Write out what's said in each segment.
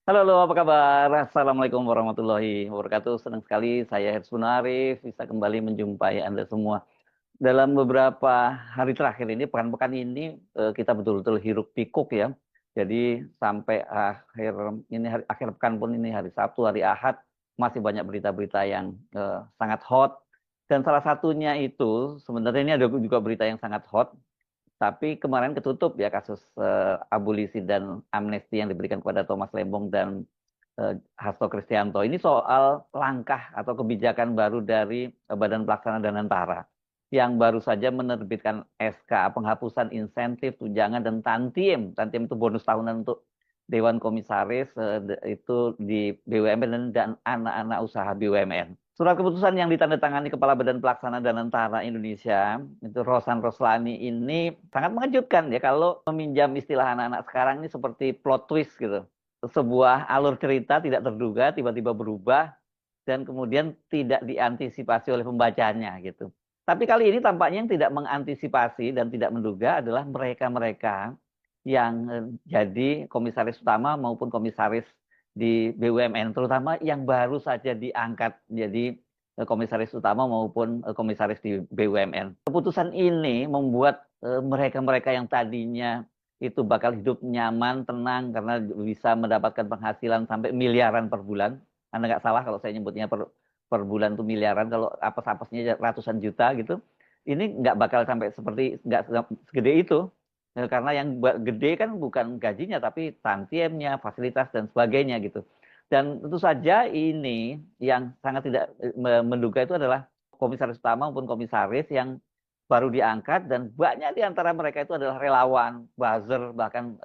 Halo, halo, apa kabar? Assalamualaikum warahmatullahi wabarakatuh. Senang sekali saya Hersbun Arif bisa kembali menjumpai Anda semua. Dalam beberapa hari terakhir ini, pekan-pekan ini kita betul-betul hiruk pikuk ya. Jadi sampai akhir pekan pun ini hari Sabtu, hari Ahad masih banyak berita-berita yang sangat hot. Dan salah satunya itu sebenarnya ini ada juga berita yang sangat hot, tapi kemarin ketutup ya kasus abolisi dan amnesti yang diberikan kepada Thomas Lembong dan Hasto Kristianto. Ini soal langkah atau kebijakan baru dari Badan Pelaksana Danantara yang baru saja menerbitkan SK penghapusan insentif, tunjangan, dan tantiem. Tantiem itu bonus tahunan untuk Dewan Komisaris itu di BUMN dan anak-anak usaha BUMN. Surat keputusan yang ditandatangani Kepala Badan Pelaksana Danantara Indonesia, itu Rosan Roslani ini sangat mengejutkan ya kalau meminjam istilah anak-anak sekarang ini seperti plot twist gitu. Sebuah alur cerita tidak terduga tiba-tiba berubah dan kemudian tidak diantisipasi oleh pembacanya gitu. Tapi kali ini tampaknya yang tidak mengantisipasi dan tidak menduga adalah mereka-mereka yang jadi komisaris utama maupun komisaris di BUMN, terutama yang baru saja diangkat jadi komisaris utama maupun komisaris di BUMN. Keputusan ini membuat mereka-mereka yang tadinya itu bakal hidup nyaman, tenang karena bisa mendapatkan penghasilan sampai miliaran per bulan. Anda nggak salah kalau saya nyebutnya per bulan tuh miliaran, kalau apes-apesnya ratusan juta gitu. Ini nggak bakal sampai seperti nggak segede itu. Karena yang gede kan bukan gajinya tapi tantiemnya, fasilitas dan sebagainya gitu. Dan tentu saja ini yang sangat tidak menduga itu adalah komisaris utama maupun komisaris yang baru diangkat dan banyak di antara mereka itu adalah relawan, buzzer, bahkan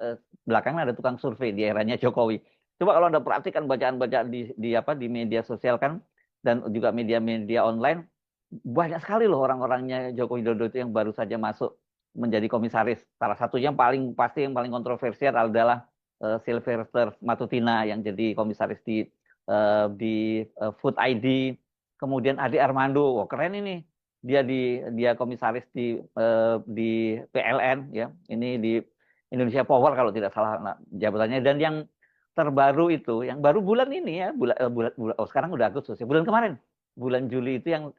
belakangan ada tukang survei di eranya Jokowi. Coba kalau Anda perhatikan bacaan-bacaan di media sosial kan dan juga media-media online, banyak sekali loh orang-orangnya Joko Widodo itu yang baru saja masuk menjadi komisaris. Salah satunya yang paling pasti yang paling kontroversial adalah Sylvester Matutina yang jadi komisaris di Food ID. Kemudian Ade Armando, wah keren ini, dia komisaris di PLN ya, ini di Indonesia Power kalau tidak salah jabatannya. Dan yang terbaru itu yang baru bulan ini ya, oh sekarang udah Agustus ya, bulan kemarin bulan Juli itu yang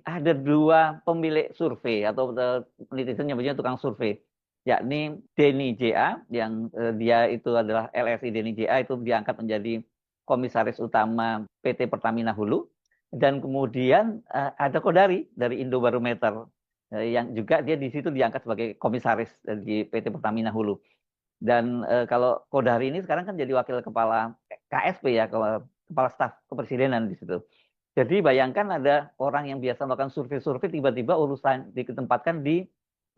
ada dua pemilik survei atau netizen nyebutnya tukang survei, yakni Denny JA yang dia itu adalah LSI Denny JA itu diangkat menjadi komisaris utama PT Pertamina Hulu. Dan kemudian ada Kodari dari Indobarometer yang juga dia di situ diangkat sebagai komisaris di PT Pertamina Hulu. Dan kalau Kodari ini sekarang kan jadi wakil kepala KSP ya, kepala staf kepresidenan di situ. Jadi bayangkan ada orang yang biasa melakukan survei-survei tiba-tiba urusan ditempatkan di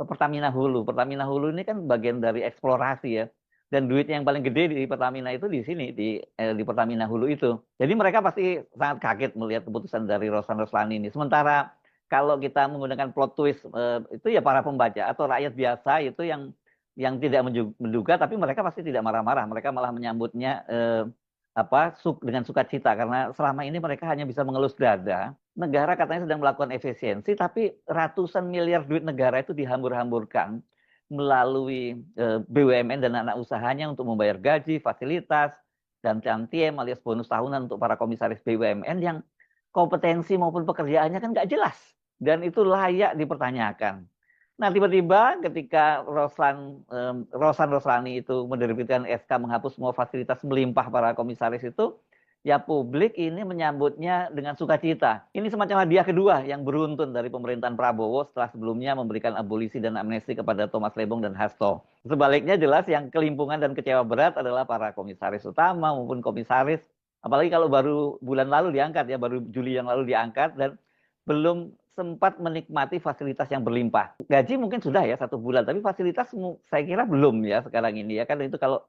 Pertamina Hulu. Pertamina Hulu ini kan bagian dari eksplorasi ya. Dan duit yang paling gede di Pertamina itu di sini di Pertamina Hulu itu. Jadi mereka pasti sangat kaget melihat keputusan dari Rosan Roslani ini. Sementara kalau kita menggunakan plot twist itu ya para pembaca atau rakyat biasa itu yang tidak menduga, tapi mereka pasti tidak marah-marah. Mereka malah menyambutnya dengan sukacita karena selama ini mereka hanya bisa mengelus dada. Negara katanya sedang melakukan efisiensi, tapi ratusan miliar duit negara itu dihambur-hamburkan melalui BUMN dan anak usahanya untuk membayar gaji, fasilitas, dan tantiem alias bonus tahunan untuk para komisaris BUMN yang kompetensi maupun pekerjaannya kan nggak jelas. Dan itu layak dipertanyakan. Nah, tiba-tiba ketika Rosan Roslani itu menerbitkan SK menghapus semua fasilitas melimpah para komisaris itu, ya publik ini menyambutnya dengan sukacita. Ini semacam hadiah kedua yang beruntun dari pemerintahan Prabowo setelah sebelumnya memberikan abolisi dan amnesti kepada Thomas Lembong dan Hasto. Sebaliknya jelas yang kelimpungan dan kecewa berat adalah para komisaris utama maupun komisaris, apalagi kalau baru bulan lalu diangkat ya, baru Juli yang lalu diangkat dan belum sempat menikmati fasilitas yang berlimpah. Gaji mungkin sudah ya 1 bulan, tapi fasilitas saya kira belum ya sekarang ini ya kan. Itu kalau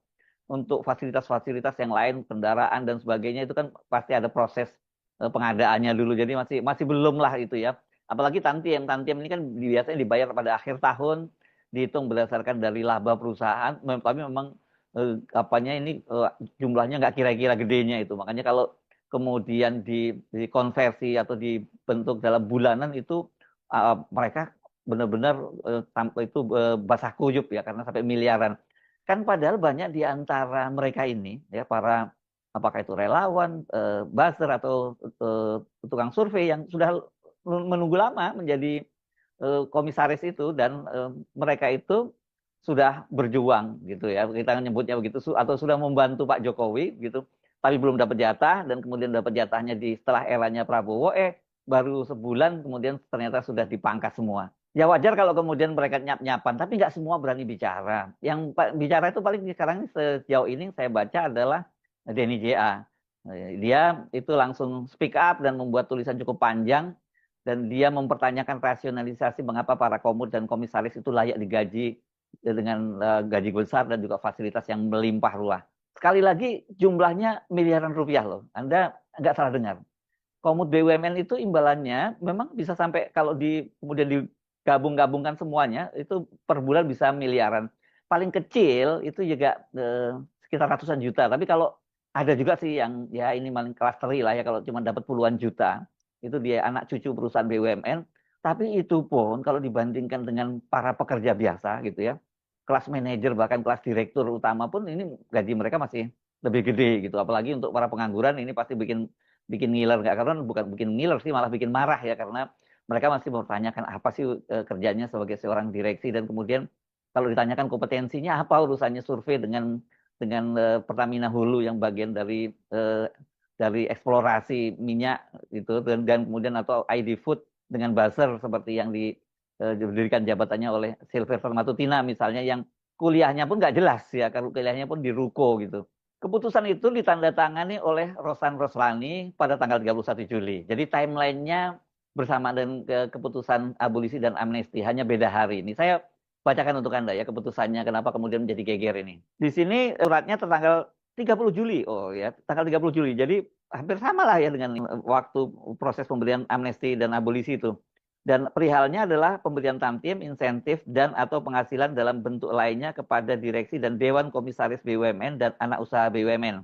untuk fasilitas-fasilitas yang lain, kendaraan dan sebagainya itu kan pasti ada proses pengadaannya dulu. Jadi masih masih belum lah itu ya. Apalagi tantiem, tantiem ini kan biasanya dibayar pada akhir tahun, dihitung berdasarkan dari laba perusahaan. Tapi memang apanya ini jumlahnya nggak kira-kira gedenya itu. Makanya kalau kemudian dikonversi atau dibentuk dalam bulanan itu mereka benar-benar sampai itu basah kuyup ya karena sampai miliaran. Kan padahal banyak di antara mereka ini, ya para apakah itu relawan, buzzer atau tukang survei yang sudah menunggu lama menjadi komisaris itu dan mereka itu sudah berjuang gitu ya kita nyebutnya begitu atau sudah membantu Pak Jokowi gitu tapi belum dapat jatah dan kemudian dapat jatahnya di setelah eranya Prabowo baru sebulan kemudian ternyata sudah dipangkas semua. Ya wajar kalau kemudian mereka nyap-nyapan, tapi nggak semua berani bicara. Yang bicara itu paling sekarang sejauh ini saya baca adalah Denny JA. Dia itu langsung speak up dan membuat tulisan cukup panjang dan dia mempertanyakan rasionalisasi mengapa para komut dan komisaris itu layak digaji dengan gaji besar dan juga fasilitas yang melimpah ruah. Sekali lagi jumlahnya miliaran rupiah loh. Anda nggak salah dengar. Komut BUMN itu imbalannya memang bisa sampai kalau kemudian digabung-gabungkan semuanya itu per bulan bisa miliaran. Paling kecil itu juga sekitar ratusan juta. Tapi kalau ada juga sih yang ya ini paling klasteri lah ya kalau cuma dapat puluhan juta. Itu dia anak cucu perusahaan BUMN. Tapi itu pun kalau dibandingkan dengan para pekerja biasa gitu ya. Kelas manajer bahkan kelas direktur utama pun ini gaji mereka masih lebih gede gitu. Apalagi untuk para pengangguran ini pasti bikin bikin ngiler nggak karena bukan bikin ngiler sih malah bikin marah ya karena mereka masih mempertanyakan apa sih kerjanya sebagai seorang direksi dan kemudian kalau ditanyakan kompetensinya apa urusannya survei dengan Pertamina Hulu yang bagian dari eksplorasi minyak itu dan kemudian atau ID Food dengan buzzer seperti yang didirikan jabatannya oleh Sylvester Matutina misalnya yang kuliahnya pun nggak jelas ya kalau kuliahnya pun di Ruko gitu. Keputusan itu ditandatangani oleh Rosan Roslani pada tanggal 31 Juli. Jadi timelinenya bersama dengan keputusan abolisi dan amnesti, hanya beda hari. Ini saya bacakan untuk Anda ya keputusannya, kenapa kemudian menjadi geger ini. Di sini suratnya tertanggal 30 Juli. Oh ya, tanggal 30 Juli. Jadi hampir sama lah ya dengan waktu proses pemberian amnesti dan abolisi itu. Dan perihalnya adalah pemberian tamtim, insentif, dan atau penghasilan dalam bentuk lainnya kepada direksi dan Dewan Komisaris BUMN dan anak usaha BUMN.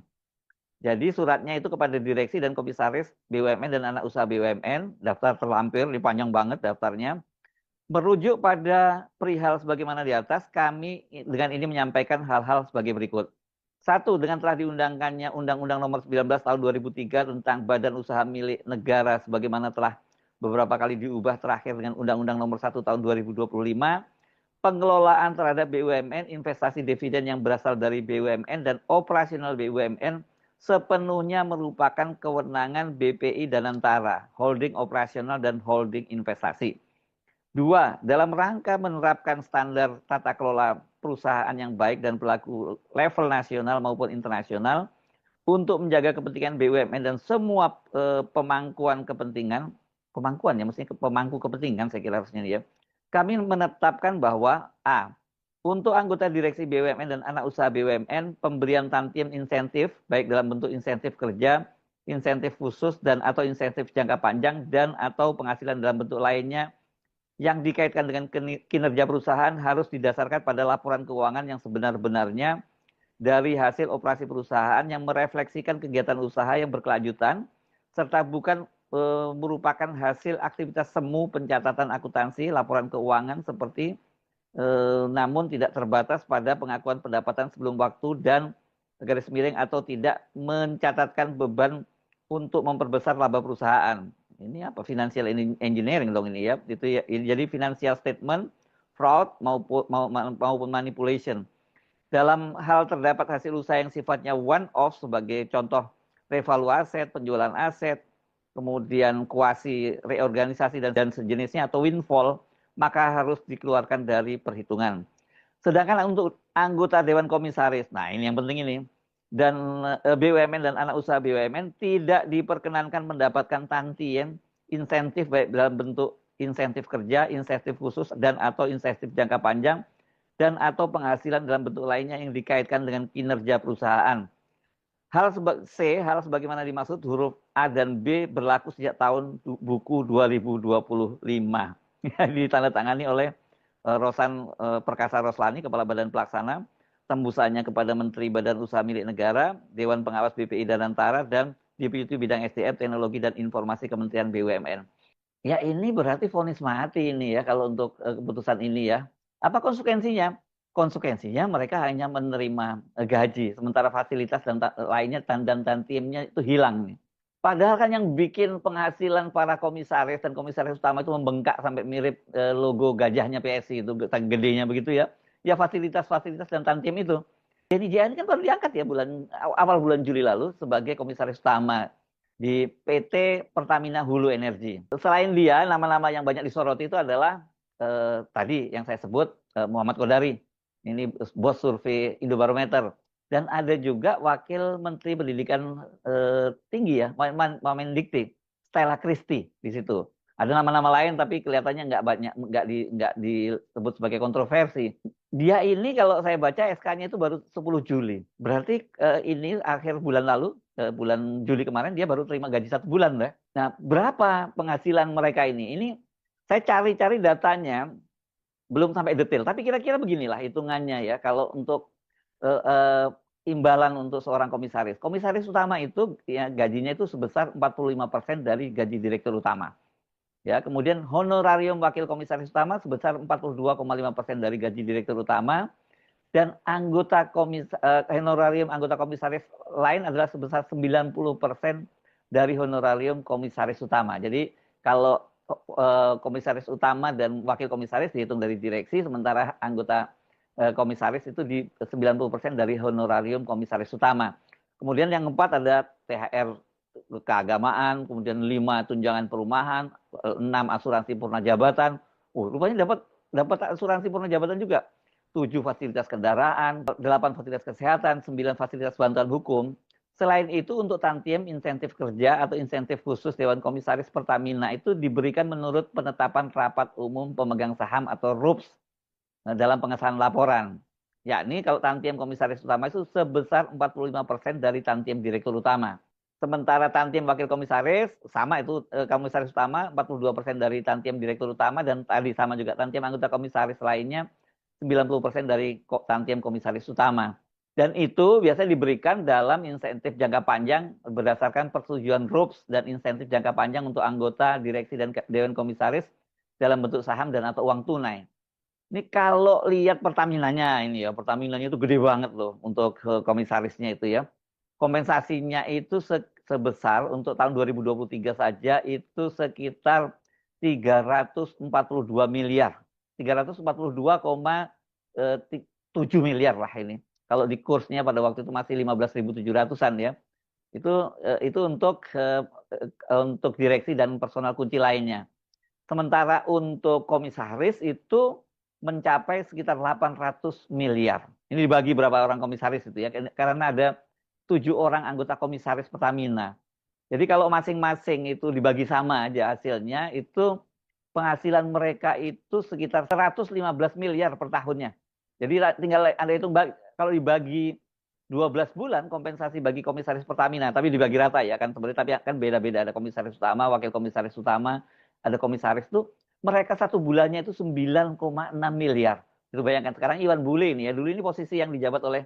Jadi suratnya itu kepada direksi dan komisaris BUMN dan anak usaha BUMN, daftar terlampir, ini panjang banget daftarnya. Merujuk pada perihal sebagaimana di atas, kami dengan ini menyampaikan hal-hal sebagai berikut. Satu, dengan telah diundangkannya Undang-Undang Nomor 19 Tahun 2003 tentang Badan Usaha Milik Negara sebagaimana telah beberapa kali diubah terakhir dengan Undang-Undang Nomor 1 Tahun 2025, pengelolaan terhadap BUMN, investasi dividen yang berasal dari BUMN dan operasional BUMN sepenuhnya merupakan kewenangan BPI Danantara, holding operasional dan holding investasi. Dua, dalam rangka menerapkan standar tata kelola perusahaan yang baik dan berlaku level nasional maupun internasional untuk menjaga kepentingan BUMN dan semua pemangkuan kepentingan, pemangkuan ya, mestinya pemangku kepentingan saya kira harusnya ya. Kami menetapkan bahwa A, untuk anggota direksi BUMN dan anak usaha BUMN, pemberian tamtim insentif, baik dalam bentuk insentif kerja, insentif khusus, dan atau insentif jangka panjang, dan atau penghasilan dalam bentuk lainnya, yang dikaitkan dengan kinerja perusahaan harus didasarkan pada laporan keuangan yang sebenar-benarnya dari hasil operasi perusahaan yang merefleksikan kegiatan usaha yang berkelanjutan, serta bukan merupakan hasil aktivitas semu pencatatan akuntansi, laporan keuangan seperti namun tidak terbatas pada pengakuan pendapatan sebelum waktu dan garis miring atau tidak mencatatkan beban untuk memperbesar laba perusahaan. Ini apa financial engineering dong ini ya. Itu ya. Jadi financial statement, fraud maupun manipulation. Dalam hal terdapat hasil usaha yang sifatnya one off sebagai contoh revalue aset, penjualan aset, kemudian kuasi reorganisasi dan sejenisnya atau windfall, maka harus dikeluarkan dari perhitungan. Sedangkan untuk anggota Dewan Komisaris, nah ini yang penting ini, dan BUMN dan anak usaha BUMN tidak diperkenankan mendapatkan tantiem insentif baik dalam bentuk insentif kerja, insentif khusus, dan atau insentif jangka panjang, dan atau penghasilan dalam bentuk lainnya yang dikaitkan dengan kinerja perusahaan. Hal sebagaimana dimaksud huruf A dan B berlaku sejak tahun buku 2025. Ditandatangani oleh Rosan Perkasa Roslani, Kepala Badan Pelaksana, tembusannya kepada Menteri Badan Usaha Milik Negara, Dewan Pengawas BPI Danantara, dan Deputi Bidang SDM, Teknologi dan Informasi Kementerian BUMN. Ya ini berarti vonis mati ini ya kalau untuk keputusan ini ya. Apa konsekuensinya? konsekuensinya mereka hanya menerima gaji, sementara fasilitas dan lainnya dan tantiemnya itu hilang nih. Padahal kan yang bikin penghasilan para komisaris dan komisaris utama itu membengkak sampai mirip logo gajahnya PSI itu, gedenya begitu ya. Ya fasilitas-fasilitas dan tantiem itu. Denny Jaya ini kan baru diangkat ya awal bulan Juli lalu sebagai komisaris utama di PT Pertamina Hulu Energi. Selain dia, nama-nama yang banyak disoroti itu adalah tadi yang saya sebut Muhammad Kodari. Ini bos survei Indobarometer. Dan ada juga Wakil Menteri Pendidikan Tinggi ya, Mendikti, Stella Christie di situ. Ada nama-nama lain tapi kelihatannya nggak banyak, nggak disebut sebagai kontroversi. Dia ini kalau saya baca SK-nya itu baru 10 Juli. Berarti ini akhir bulan lalu, bulan Juli kemarin dia baru terima gaji 1 bulan. Nah, berapa penghasilan mereka ini? Ini saya cari-cari datanya, belum sampai detail. Tapi kira-kira beginilah hitungannya ya. Kalau untuk imbalan untuk seorang komisaris. Komisaris utama itu ya, gajinya itu sebesar 45% dari gaji direktur utama. Ya, kemudian honorarium wakil komisaris utama sebesar 42,5% dari gaji direktur utama, dan honorarium anggota komisaris lain adalah sebesar 90% dari honorarium komisaris utama. Jadi kalau komisaris utama dan wakil komisaris dihitung dari direksi, sementara anggota komisaris itu di 90% dari honorarium komisaris utama. Kemudian yang keempat ada THR keagamaan, kemudian 5 tunjangan perumahan, 6 asuransi purna jabatan. Rupanya dapat asuransi purna jabatan juga. 7 fasilitas kendaraan, 8 fasilitas kesehatan, 9 fasilitas bantuan hukum. Selain itu untuk tantiem insentif kerja atau insentif khusus Dewan Komisaris Pertamina itu diberikan menurut penetapan rapat umum pemegang saham atau RUPS dalam pengesahan laporan. Yakni kalau tantiem komisaris utama itu sebesar 45% dari tantiem direktur utama. Sementara tantiem wakil komisaris sama itu komisaris utama 42% dari tantiem direktur utama, dan tadi sama juga tantiem anggota komisaris lainnya 90% dari tantiem komisaris utama. Dan itu biasanya diberikan dalam insentif jangka panjang berdasarkan persetujuan RUPS dan insentif jangka panjang untuk anggota direksi dan dewan komisaris dalam bentuk saham dan atau uang tunai. Ini kalau lihat Pertaminanya ini ya, Pertaminanya itu gede banget loh untuk komisarisnya itu ya. Kompensasinya itu sebesar untuk tahun 2023 saja itu sekitar 342 miliar. 342,7 miliar lah ini. Kalau di kursnya pada waktu itu masih 15.700-an ya. Itu untuk direksi dan personal kunci lainnya. Sementara untuk komisaris itu mencapai sekitar 800 miliar. Ini dibagi berapa orang komisaris itu ya. Karena ada 7 orang anggota komisaris Pertamina. Jadi kalau masing-masing itu dibagi sama aja hasilnya, itu penghasilan mereka itu sekitar 115 miliar per tahunnya. Jadi tinggal Anda hitung kalau dibagi 12 bulan kompensasi bagi komisaris Pertamina, tapi dibagi rata ya kan sebenarnya, tapi kan beda-beda, ada komisaris utama, wakil komisaris utama, ada komisaris tuh mereka 1 bulannya itu 9,6 miliar. Itu bayangkan sekarang Iwan Bule ini ya, dulu ini posisi yang dijabat oleh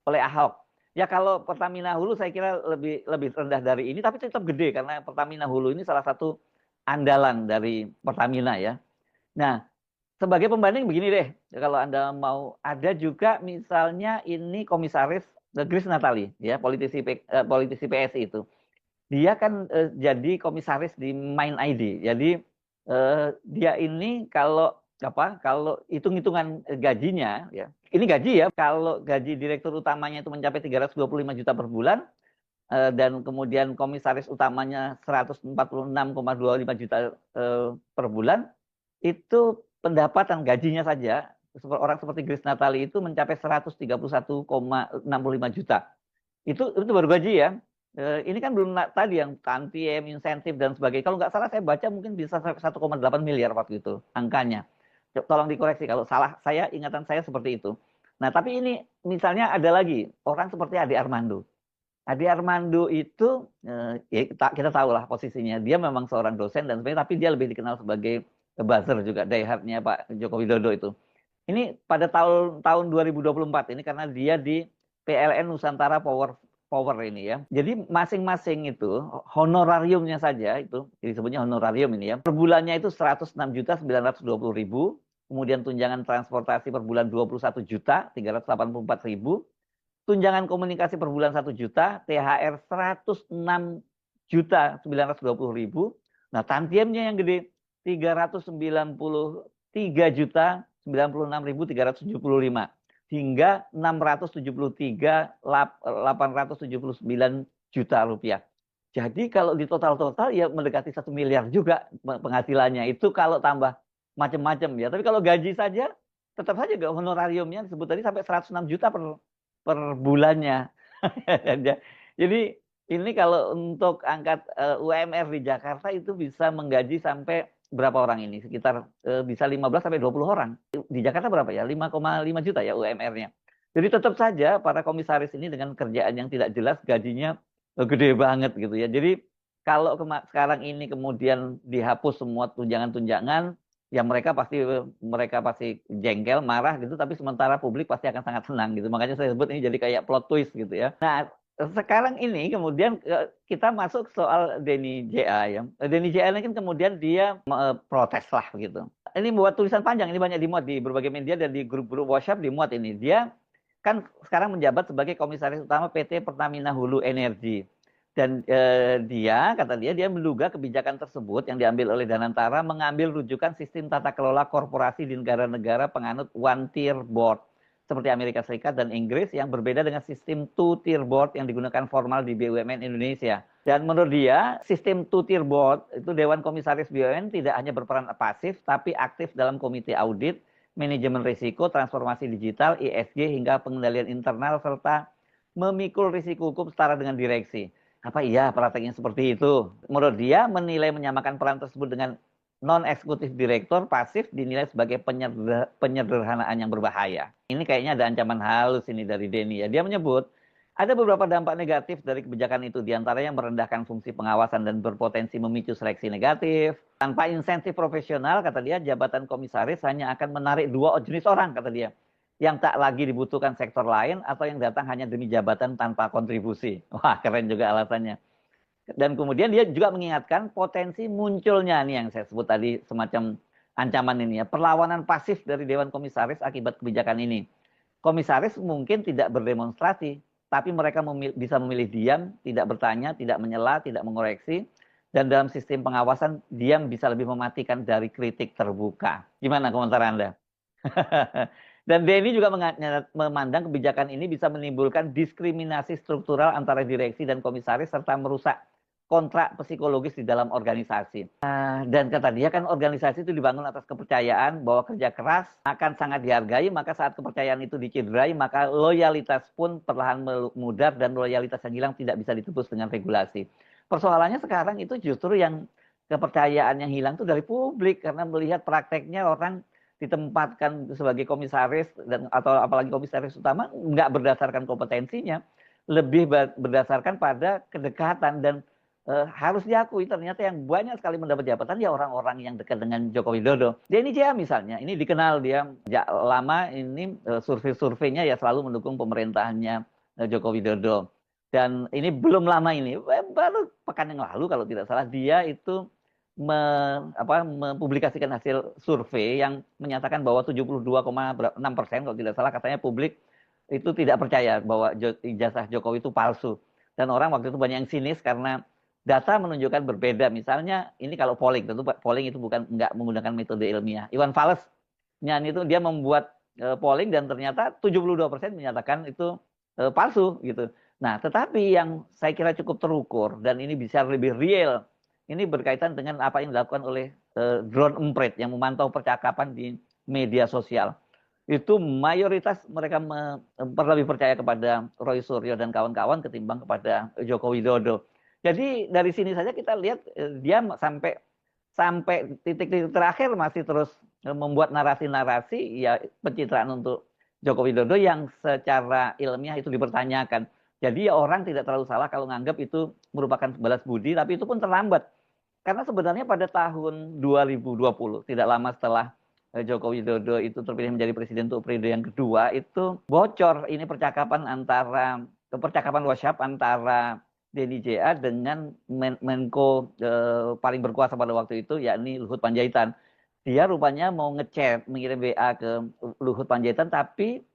Ahok. Ya kalau Pertamina Hulu saya kira lebih rendah dari ini, tapi tetap gede karena Pertamina Hulu ini salah satu andalan dari Pertamina ya. Nah, sebagai pembanding begini deh, kalau Anda mau, ada juga misalnya ini komisaris Grace Natali ya, politisi PSI itu. Dia kan jadi komisaris di Mind ID. Jadi dia ini kalau hitung-hitungan gajinya ya. Ini gaji ya, kalau gaji direktur utamanya itu mencapai 325 juta per bulan dan kemudian komisaris utamanya 146,25 juta per bulan, itu pendapatan gajinya saja orang seperti Grace Natali itu mencapai 131,65 juta. Itu baru gaji ya. Ini kan belum tadi yang tantiem, insentif dan sebagainya. Kalau nggak salah saya baca mungkin bisa 1,8 miliar waktu itu angkanya. Tolong dikoreksi kalau salah, ingatan saya seperti itu. Nah tapi ini misalnya ada lagi orang seperti Ade Armando. Ade Armando itu ya kita tahu lah posisinya. Dia memang seorang dosen dan sebagainya, tapi dia lebih dikenal sebagai buzzer juga, diehardnya Pak Joko Widodo itu. Ini pada tahun 2024 ini karena dia di PLN Nusantara Power ini ya. Jadi masing-masing itu honorariumnya saja itu disebutnya honorarium ini ya. Per bulannya itu 106.920.000. kemudian tunjangan transportasi per bulan 21.384.000, tunjangan komunikasi per bulan 1 juta, THR 106.920.000. Nah, tantiemnya yang gede 393.96375 hingga 673.879 juta rupiah. Jadi kalau di total-total ya mendekati 1 miliar juga penghasilannya. Itu kalau tambah macam-macam ya. Tapi kalau gaji saja tetap saja honorariumnya disebut tadi sampai 106 juta per bulannya. Jadi ini kalau untuk angkat UMR di Jakarta itu bisa menggaji sampai berapa orang ini? Sekitar bisa 15 sampai 20 orang. Di Jakarta berapa ya? 5,5 juta ya UMR-nya. Jadi tetap saja para komisaris ini dengan kerjaan yang tidak jelas gajinya gede banget gitu ya. Jadi kalau sekarang ini kemudian dihapus semua tunjangan-tunjangan, ya mereka pasti jengkel, marah gitu, tapi sementara publik pasti akan sangat senang gitu. Makanya saya sebut ini jadi kayak plot twist gitu ya. Nah, sekarang ini kemudian kita masuk soal Denny JA ya. Denny JA ini kan kemudian dia protes lah gitu. Ini buat tulisan panjang, ini banyak dimuat di berbagai media dan di grup-grup WhatsApp dimuat ini. Dia kan sekarang menjabat sebagai komisaris utama PT Pertamina Hulu Energi. Dan kata dia menduga kebijakan tersebut yang diambil oleh Danantara mengambil rujukan sistem tata kelola korporasi di negara-negara penganut one tier board seperti Amerika Serikat dan Inggris yang berbeda dengan sistem two tier board yang digunakan formal di BUMN Indonesia. Dan menurut dia, sistem two tier board itu Dewan Komisaris BUMN tidak hanya berperan pasif tapi aktif dalam komite audit, manajemen risiko, transformasi digital, ESG hingga pengendalian internal serta memikul risiko hukum setara dengan direksi. Apa iya prakteknya seperti itu? Menurut dia menilai menyamakan peran tersebut dengan non-eksekutif direktur pasif dinilai sebagai penyederhanaan yang berbahaya. Ini kayaknya ada ancaman halus ini dari Denny ya. Dia menyebut ada beberapa dampak negatif dari kebijakan itu, diantaranya merendahkan fungsi pengawasan dan berpotensi memicu seleksi negatif. Tanpa insentif profesional, kata dia, jabatan komisaris hanya akan menarik 2 jenis orang, kata dia, yang tak lagi dibutuhkan sektor lain atau yang datang hanya demi jabatan tanpa kontribusi. Wah, keren juga alasannya. Dan kemudian dia juga mengingatkan potensi munculnya nih yang saya sebut tadi semacam ancaman ini ya, perlawanan pasif dari Dewan Komisaris akibat kebijakan ini. Komisaris mungkin tidak berdemonstrasi, tapi mereka bisa memilih diam, tidak bertanya, tidak menyela, tidak mengoreksi, dan dalam sistem pengawasan diam bisa lebih mematikan dari kritik terbuka. Gimana komentar Anda? Dan Denny juga memandang kebijakan ini bisa menimbulkan diskriminasi struktural antara direksi dan komisaris serta merusak kontrak psikologis di dalam organisasi. Dan kata dia kan organisasi itu dibangun atas kepercayaan bahwa kerja keras akan sangat dihargai, maka saat kepercayaan itu dicederai, maka loyalitas pun perlahan memudar dan loyalitas yang hilang tidak bisa ditebus dengan regulasi. Persoalannya sekarang itu justru yang kepercayaan yang hilang itu dari publik karena melihat prakteknya orang ditempatkan sebagai komisaris dan atau apalagi komisaris utama nggak berdasarkan kompetensinya, lebih berdasarkan pada kedekatan dan harus diakui ternyata yang banyak sekali mendapat jabatan ya orang-orang yang dekat dengan Joko Widodo. Denny Jaya misalnya, ini dikenal dia sejak lama ini survei-surveinya ya selalu mendukung pemerintahannya Joko Widodo. Dan ini belum lama ini, baru pekan yang lalu kalau tidak salah dia itu mempublikasikan hasil survei yang menyatakan bahwa 72,6% kalau tidak salah katanya publik itu tidak percaya bahwa ijazah Jokowi itu palsu. Dan orang waktu itu banyak yang sinis karena data menunjukkan berbeda. Misalnya ini kalau polling, tentu polling itu nggak menggunakan metode ilmiah. Iwan Fals itu dia membuat polling dan ternyata 72% menyatakan itu palsu gitu. Nah, tetapi yang saya kira cukup terukur dan ini bisa lebih real. Ini berkaitan dengan apa yang dilakukan oleh drone emprit yang memantau percakapan di media sosial. Itu mayoritas mereka lebih percaya kepada Roy Suryo dan kawan-kawan ketimbang kepada Joko Widodo. Jadi dari sini saja kita lihat dia sampai titik-titik terakhir masih terus membuat narasi-narasi ya pencitraan untuk Joko Widodo yang secara ilmiah itu dipertanyakan. Jadi ya orang tidak terlalu salah kalau menganggap itu merupakan balas budi, tapi itu pun terlambat. Karena sebenarnya pada tahun 2020, tidak lama setelah Joko Widodo itu terpilih menjadi presiden untuk periode yang kedua, itu bocor ini percakapan WhatsApp antara Denny JA dengan Menko paling berkuasa pada waktu itu, yakni Luhut Panjaitan. dia rupanya mau ngechat, mengirim WA ke Luhut Panjaitan, tapi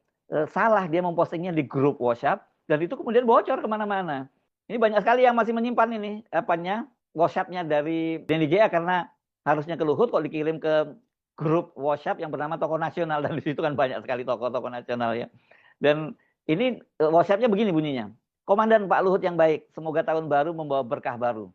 salah dia mempostingnya di grup WhatsApp, dan itu kemudian bocor kemana-mana. Ini banyak sekali yang masih menyimpan ini, apanya, WhatsApp-nya dari Denny J.A. karena harusnya ke Luhut kok dikirim ke grup WhatsApp yang bernama Tokoh Nasional, dan di situ kan banyak sekali tokoh-tokoh nasional ya. Dan ini WhatsApp-nya begini bunyinya. Komandan Pak Luhut yang baik, semoga tahun baru membawa berkah baru.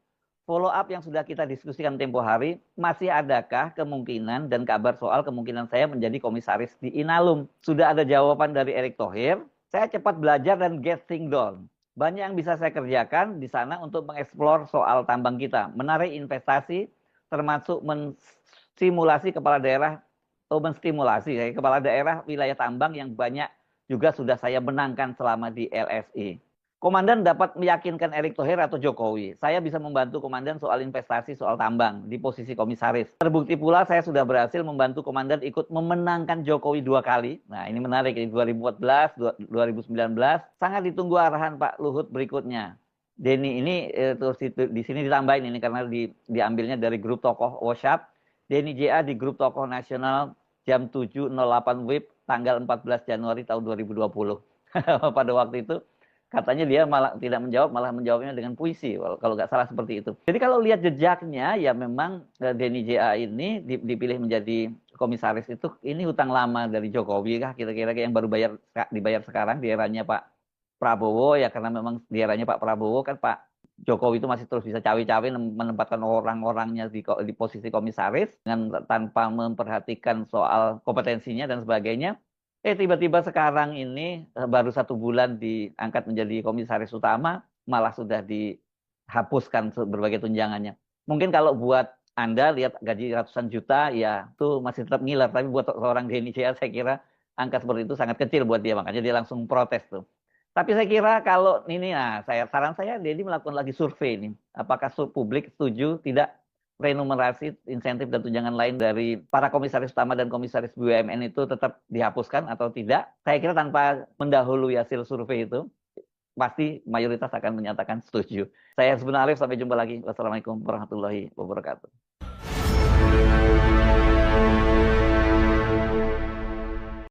Follow up yang sudah kita diskusikan tempo hari, masih adakah kemungkinan dan kabar soal kemungkinan saya menjadi komisaris di Inalum? Sudah ada jawaban dari Erick Thohir, saya cepat belajar dan get things done. Banyak yang bisa saya kerjakan di sana untuk mengeksplor soal tambang kita, menarik investasi, termasuk menstimulasi kepala daerah, atau menstimulasi kepala daerah wilayah tambang yang banyak juga sudah saya menangkan selama di LSI. Komandan dapat meyakinkan Erick Thohir atau Jokowi. Saya bisa membantu Komandan soal investasi, soal tambang di posisi komisaris. Terbukti pula saya sudah berhasil membantu Komandan ikut memenangkan Jokowi 2 kali. Nah ini menarik, ini 2014, 2019. Sangat ditunggu arahan Pak Luhut berikutnya. Denny ini terus di sini ditambahin ini karena diambilnya dari grup tokoh WhatsApp. Denny J.A. di grup tokoh nasional jam 7.08 WIB tanggal 14 Januari tahun 2020. Pada waktu itu katanya dia malah tidak menjawab, malah menjawabnya dengan puisi, kalau nggak salah seperti itu. Jadi kalau lihat jejaknya, ya memang Denny J.A. ini dipilih menjadi komisaris itu, ini hutang lama dari Jokowi kah kira-kira yang baru dibayar sekarang di eranya Pak Prabowo, ya karena memang di eranya Pak Prabowo kan Pak Jokowi itu masih terus bisa cawe-cawe menempatkan orang-orangnya di posisi komisaris dengan tanpa memperhatikan soal kompetensinya dan sebagainya. Tiba-tiba sekarang ini baru 1 bulan diangkat menjadi komisaris utama, malah sudah dihapuskan berbagai tunjangannya. Mungkin kalau buat Anda lihat gaji ratusan juta, ya itu masih tetap ngiler. Tapi buat seorang Denny J.A. saya kira angka seperti itu sangat kecil buat dia, makanya dia langsung protes tuh. Tapi saya kira kalau ini, saran saya Denny melakukan lagi survei ini. Apakah publik setuju tidak remunerasi, insentif dan tunjangan lain dari para komisaris utama dan komisaris BUMN itu tetap dihapuskan atau tidak? Saya kira tanpa mendahului hasil survei itu, pasti mayoritas akan menyatakan setuju. Saya sebenarnya Arif, sampai jumpa lagi. Wassalamualaikum warahmatullahi wabarakatuh.